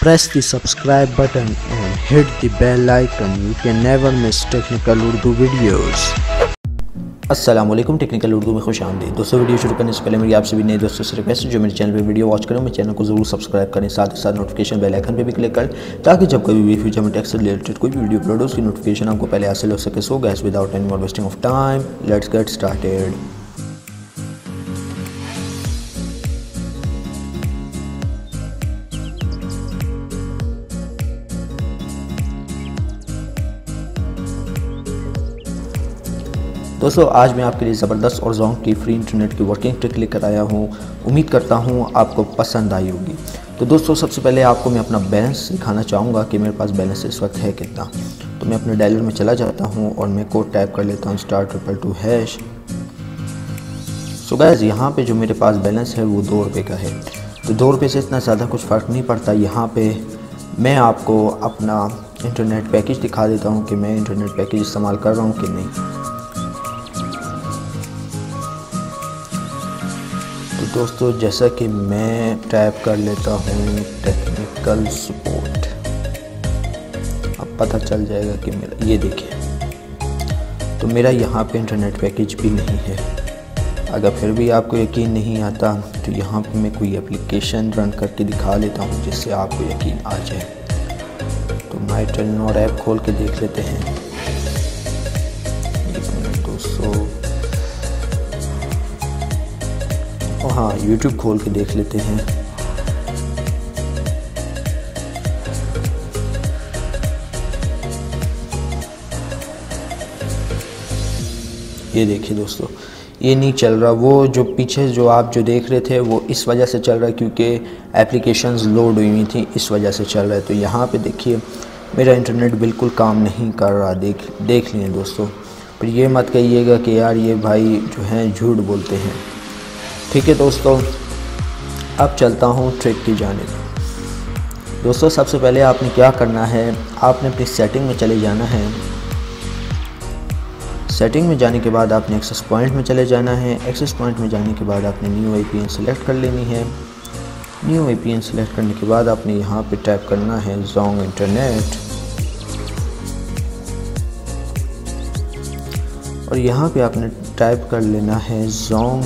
Press the subscribe button and hit the bell icon. You can never miss technical Urdu videos. अस्सलाम वालेकुम, technical Urdu में खुश आमदीद। दोस्तों, वीडियो शुरू करने से पहले मेरी आपसे भी नए दोस्तों से रिक्वेस्ट है जो मेरे चैनल पे वीडियो वॉच करें, मेरे चैनल को ज़रूर सब्सक्राइब करें, साथ ही साथ नोटिफिकेशन बेल आइकन पे भी क्लिक करें ताकि जब कभी भी फ्यूचर में टेक से रिलेटेड कोई भी वीडियो अपलोड हो उसकी नोटिफिकेशन आपको पहले हासिल हो सके। So guys, without any more wasting of time, let's get started. दोस्तों, आज मैं आपके लिए ज़बरदस्त और जोंग की फ्री इंटरनेट की वर्किंग ट्रिक लेकर आया हूँ। उम्मीद करता हूँ आपको पसंद आई होगी। तो दोस्तों, सबसे पहले आपको मैं अपना बैलेंस दिखाना चाहूँगा कि मेरे पास बैलेंस इस वक्त है कितना। तो मैं अपने डायलर में चला जाता हूँ और मैं कोड टाइप कर लेता हूँ *222#। सो गाइस, यहाँ पे जो मेरे पास बैलेंस है वो 2 रुपये का है। तो 2 रुपये से इतना ज़्यादा कुछ फ़र्क नहीं पड़ता। यहाँ पर मैं आपको अपना इंटरनेट पैकेज दिखा देता हूँ कि मैं इंटरनेट पैकेज इस्तेमाल कर रहा हूँ कि नहीं। दोस्तों, जैसा कि मैं टाइप कर लेता हूँ टेक्निकल सपोर्ट, अब पता चल जाएगा कि मेरा, ये देखिए, तो मेरा यहाँ पे इंटरनेट पैकेज भी नहीं है। अगर फिर भी आपको यकीन नहीं आता तो यहाँ पे मैं कोई एप्लीकेशन रन करके दिखा लेता हूँ जिससे आपको यकीन आ जाए। तो माई टेलीनॉर ऐप खोल के देख लेते हैं। एक मिनट दोस्तों, हाँ, YouTube खोल के देख लेते हैं। ये देखिए दोस्तों, ये नहीं चल रहा। वो जो पीछे जो आप जो देख रहे थे वो इस वजह से चल रहा है क्योंकि एप्लीकेशंस लोड हुई हुई थी, इस वजह से चल रहा है। तो यहाँ पे देखिए मेरा इंटरनेट बिल्कुल काम नहीं कर रहा। देख लिए दोस्तों। फिर ये मत कहिएगा कि यार ये भाई जो हैं झूठ बोलते हैं। ठीक है दोस्तों, अब चलता हूँ ट्रिक की जानिब। दोस्तों, सबसे पहले आपने क्या करना है, आपने अपनी सेटिंग में चले जाना है। सेटिंग में जाने के बाद आपने एक्सेस पॉइंट में चले जाना है। एक्सेस पॉइंट में जाने के बाद आपने न्यू VPN सेलेक्ट कर लेनी है। न्यू VPN सेलेक्ट करने के बाद आपने यहाँ पे टाइप करना है जोंग इंटरनेट, और यहाँ पे आपने टाइप कर लेना है जोंग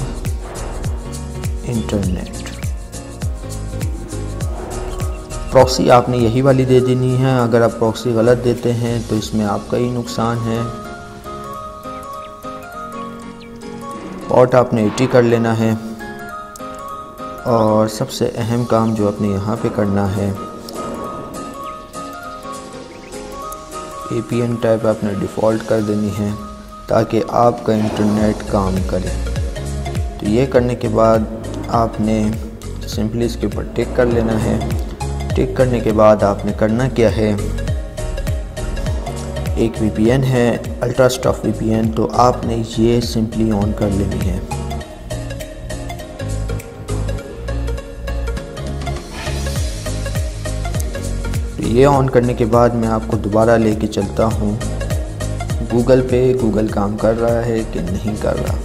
इंटरनेट। प्रॉक्सी आपने यही वाली दे देनी है। अगर आप प्रॉक्सी गलत देते हैं तो इसमें आपका ही नुकसान है। पोर्ट आपने 80 कर लेना है। और सबसे अहम काम जो आपने यहाँ पे करना है, APN टाइप आपने डिफ़ॉल्ट कर देनी है ताकि आपका इंटरनेट काम करे। तो ये करने के बाद आपने सिंपली इसके ऊपर टिक कर लेना है। टिक करने के बाद आपने करना क्या है, एक VPN है अल्ट्रास्टफ VPN, तो आपने ये सिंपली ऑन कर लेनी है। तो ये ऑन करने के बाद मैं आपको दोबारा लेके चलता हूँ गूगल पे। गूगल काम कर रहा है कि नहीं कर रहा,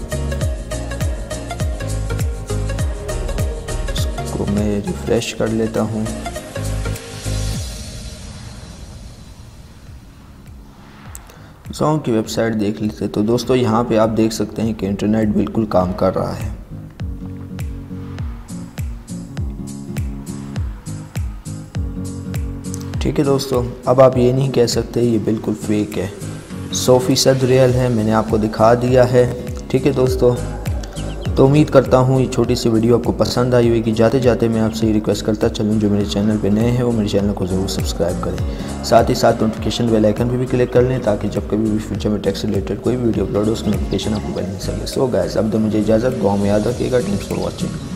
इसको मैं रिफ्रेश कर लेता हूँ। जोंग की वेबसाइट देख लेते। तो दोस्तों, यहाँ पे आप देख सकते हैं कि इंटरनेट बिल्कुल काम कर रहा है। ठीक है दोस्तों, अब आप ये नहीं कह सकते ये बिल्कुल फेक है, 100% रियल है। मैंने आपको दिखा दिया है। ठीक है दोस्तों, तो उम्मीद करता हूँ ये छोटी सी वीडियो आपको पसंद आई होगी। जाते जाते मैं आपसे ये रिक्वेस्ट करता चलूँ, जो मेरे चैनल पे नए हैं वो मेरे चैनल को ज़रूर सब्सक्राइब करें, साथ ही साथ नोटिफिकेशन बेल आइकन पे भी क्लिक कर लें ताकि जब कभी भी फ्यूचर में टेक से रिलेटेड कोई वीडियो अपलोड हो उसकी नोटिफिकेशन आपको पहले मिल सके। सो गाइस, अब तो मुझे इजाज़त, दुआ में याद रखिएगा। Thanks for watching.